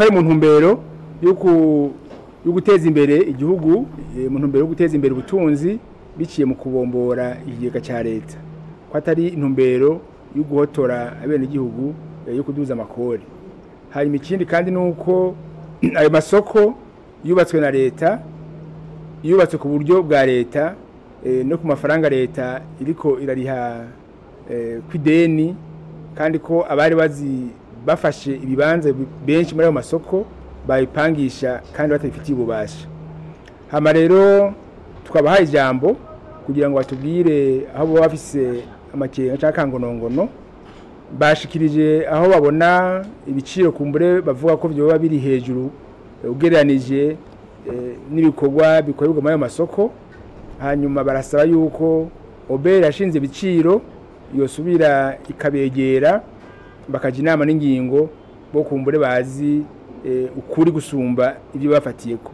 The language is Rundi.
ko ari mu ntumbero yo guteza imbere igihugu, mu ntumbero yo guteza imbere ubutunzi biciye mu kubombora ikigega ca leta, ko atari intumbero yo guhotora abene igihugu yo kuduza amakori. Hanyuma ikindi kandi nuko ayo masoko yubatswe na leta, yubatswe ku buryo bwa leta no ku mafaranga leta iriko irariha kw'ideni, kandi ko abari bafashe ibibanza benshi muri ayo masoko bayipangisha kandi batabifitiye ububasha. Hama rero twabahaye ijambo kugira ngo batubwire aho bo bafise amakenga cyangwa kangonongono, bashikirije aho babona ibiciro kumbure bavuga ko byoba biri hejuru ugereranije n'ibikorwa bikorerwa muri ayo masoko. Hanyuma barasaba yuko obere yashinze ibiciro yosubira ikabegera bakaja inama n'ingingo bo kumbure bazi ukuri gusumba ibyo bafatiyeko.